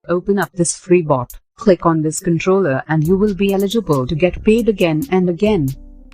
Open up this free bot, click on this controller and you will be eligible to get paid again and again.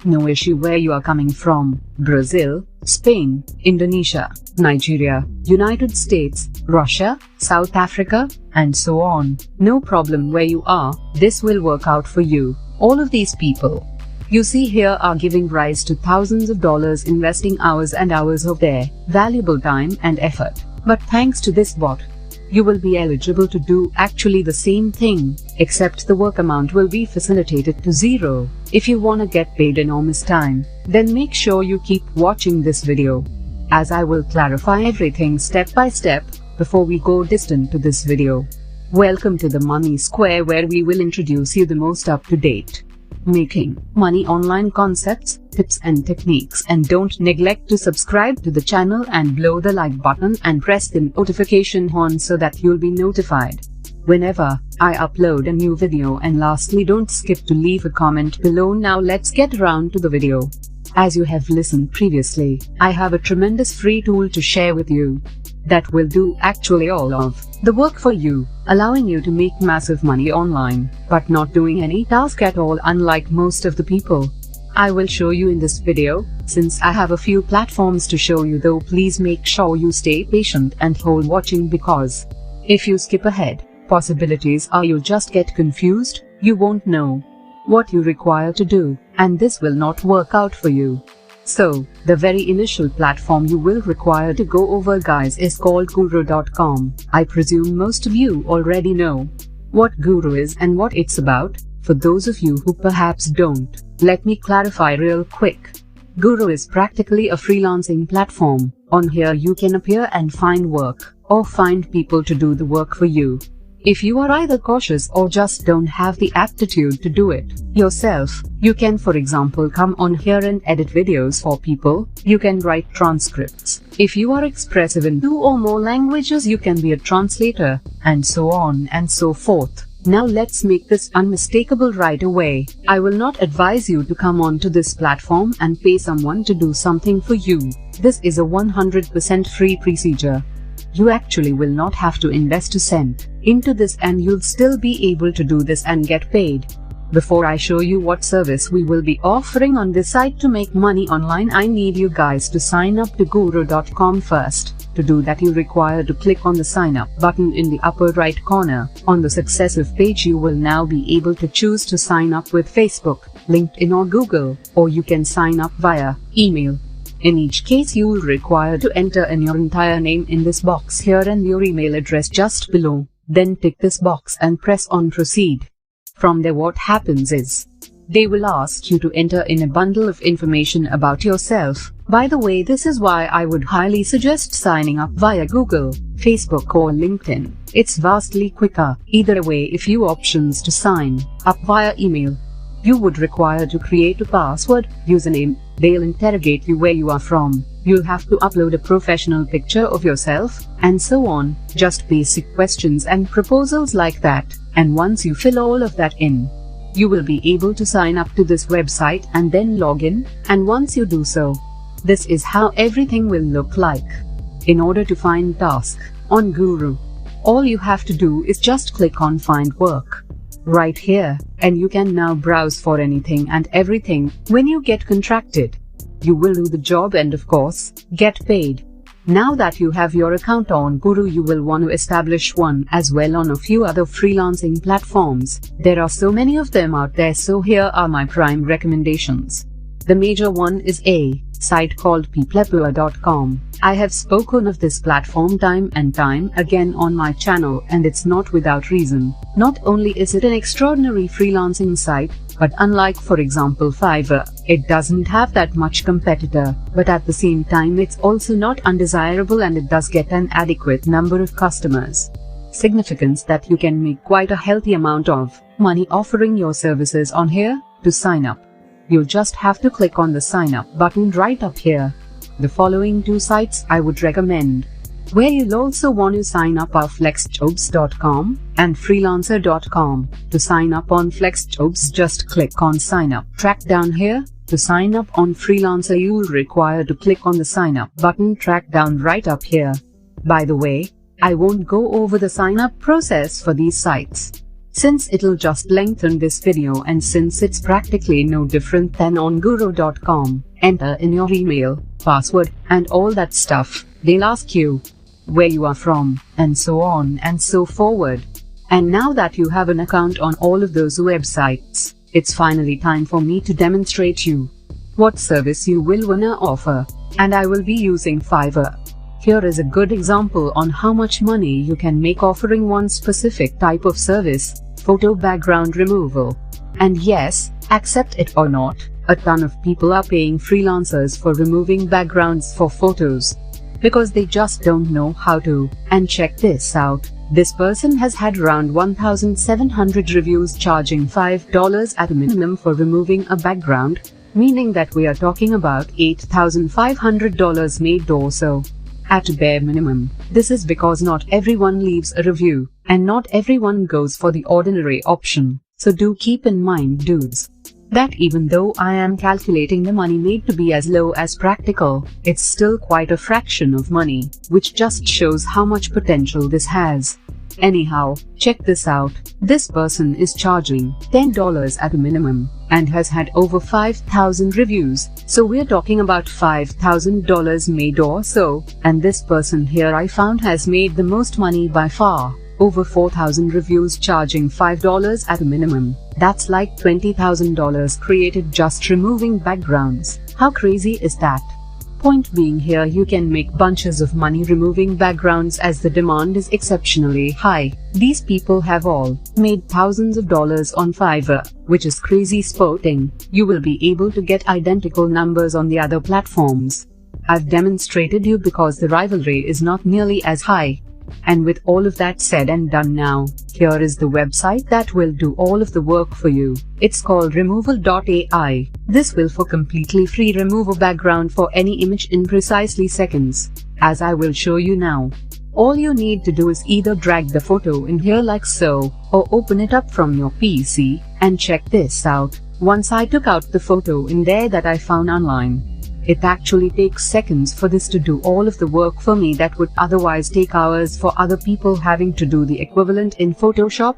No issue where you are coming from, Brazil, Spain, Indonesia, Nigeria, United States, Russia, South Africa, and so on. No problem where you are, this will work out for you. All of these people you see here are giving rise to thousands of dollars, investing hours and hours of their valuable time and effort. But thanks to this bot, you will be eligible to do actually the same thing, except the work amount will be facilitated to zero. If you wanna get paid enormous time, then make sure you keep watching this video, as I will clarify everything step by step before we go distant to this video. Welcome to the Money Square, where we will introduce you the most up-to-date making money online concepts, tips and techniques, and don't neglect to subscribe to the channel and blow the like button and press the notification horn so that you'll be notified whenever I upload a new video. And lastly, don't skip to leave a comment below. Now let's get around to the video. As you have listened previously, I have a tremendous free tool to share with you that will do actually all of the work for you, allowing you to make massive money online, but not doing any task at all, unlike most of the people I will show you in this video. Since I have a few platforms to show you though, please make sure you stay patient and hold watching, because if you skip ahead, possibilities are you'll just get confused, you won't know what you require to do, and this will not work out for you. So, the very initial platform you will require to go over, guys, is called Guru.com. I presume most of you already know what Guru is and what it's about. For those of you who perhaps don't, let me clarify real quick. Guru is practically a freelancing platform. On here you can appear and find work, or find people to do the work for you. If you are either cautious or just don't have the aptitude to do it yourself, you can, for example, come on here and edit videos for people. You can write transcripts. If you are expressive in 2 or more languages, you can be a translator, and so on and so forth. Now let's make this unmistakable right away. I will not advise you to come onto this platform and pay someone to do something for you. This is a 100% free procedure. You actually will not have to invest a cent into this, and you'll still be able to do this and get paid. Before I show you what service we will be offering on this site to make money online, I need you guys to sign up to Guru.com first. To do that, you require to click on the sign up button in the upper right corner. On the successive page, you will now be able to choose to sign up with Facebook, LinkedIn or Google, or you can sign up via email. In each case, you will require to enter in your entire name in this box here and your email address just below. Then tick this box and press on proceed. From there, what happens is, they will ask you to enter in a bundle of information about yourself. By the way, this is why I would highly suggest signing up via Google, Facebook or LinkedIn. It's vastly quicker. Either way, if you options to sign up via email, you would require to create a password, username. They'll interrogate you where you are from. You'll have to upload a professional picture of yourself, and so on. Just basic questions and proposals like that. And once you fill all of that in, you will be able to sign up to this website and then log in. And once you do so, this is how everything will look like. In order to find task on Guru, all you have to do is just click on find work right here, and you can now browse for anything and everything. When you get contracted, you will do the job and of course, get paid. Now that you have your account on Guru, you will want to establish one as well on a few other freelancing platforms. There are so many of them out there, so here are my prime recommendations. The major one is a site called peoplepua.com. I have spoken of this platform time and time again on my channel, and it's not without reason. Not only is it an extraordinary freelancing site, but unlike, for example, Fiverr, it doesn't have that much competitor, but at the same time it's also not undesirable, and it does get an adequate number of customers. Significance that you can make quite a healthy amount of money offering your services on here. To sign up, you'll just have to click on the sign up button right up here. The following 2 sites I would recommend. Where you'll also want to sign up are flexjobs.com and freelancer.com. To sign up on FlexJobs, just click on sign up track down here. To sign up on Freelancer, you'll require to click on the sign up button track down right up here. By the way, I won't go over the sign up process for these sites, since it'll just lengthen this video, and since it's practically no different than on guru.com. Enter in your email, password, and all that stuff. They'll ask you where you are from, and so on and so forward. And now that you have an account on all of those websites, it's finally time for me to demonstrate you what service you will wanna offer. And I will be using Fiverr. Here is a good example on how much money you can make offering one specific type of service: photo background removal. And yes, accept it or not, a ton of people are paying freelancers for removing backgrounds for photos, because they just don't know how to. And check this out. This person has had around 1,700 reviews charging $5 at a minimum for removing a background, meaning that we are talking about $8,500 made or so. At a bare minimum. This is because not everyone leaves a review, and not everyone goes for the ordinary option. So do keep in mind, dudes, that even though I am calculating the money made to be as low as practical, it's still quite a fraction of money, which just shows how much potential this has. Anyhow, check this out. This person is charging $10 at a minimum, and has had over 5,000 reviews, so we're talking about $5,000 made or so. And this person here I found has made the most money by far. Over 4,000 reviews charging $5 at a minimum. That's like $20,000 created just removing backgrounds. How crazy is that? Point being, here you can make bunches of money removing backgrounds as the demand is exceptionally high. These people have all made thousands of dollars on Fiverr, which is crazy sporting. You will be able to get identical numbers on the other platforms. I've demonstrated you because the rivalry is not nearly as high. And with all of that said and done now, here is the website that will do all of the work for you. It's called removal.ai. This will for completely free remove a background for any image in precisely seconds, as I will show you now. All you need to do is either drag the photo in here like so, or open it up from your PC, and check this out. Once I took out the photo in there that I found online, it actually takes seconds for this to do all of the work for me that would otherwise take hours for other people having to do the equivalent in Photoshop.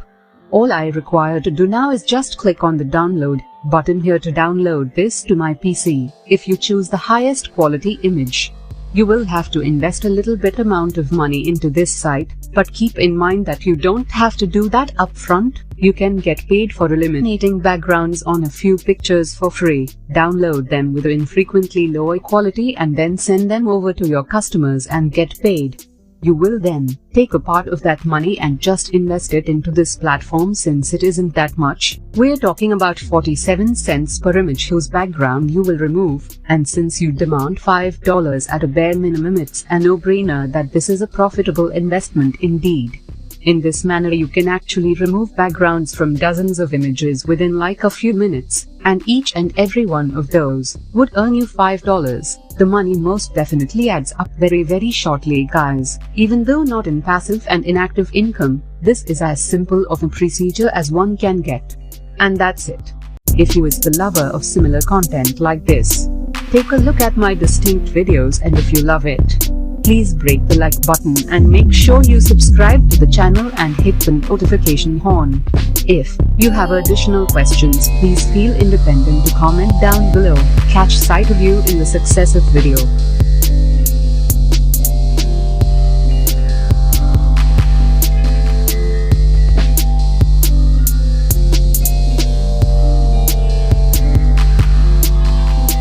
All I require to do now is just click on the download button here to download this to my PC. If you choose the highest quality image, you will have to invest a little bit amount of money into this site, but keep in mind that you don't have to do that upfront. You can get paid for eliminating backgrounds on a few pictures for free. Download them with infrequently lower quality and then send them over to your customers and get paid. You will then take a part of that money and just invest it into this platform, since it isn't that much. We're talking about 47 cents per image whose background you will remove, and since you demand $5 at a bare minimum, it's a no-brainer that this is a profitable investment indeed. In this manner you can actually remove backgrounds from dozens of images within like a few minutes, and each and every one of those would earn you $5. The money most definitely adds up very shortly, guys. Even though not in passive and inactive income, this is as simple of a procedure as one can get. And that's it. If you is the lover of similar content like this, take a look at my distinct videos, and if you love it, please break the like button and make sure you subscribe to the channel and hit the notification horn. If you have additional questions, please feel independent to comment down below. Catch sight of you in the successive video.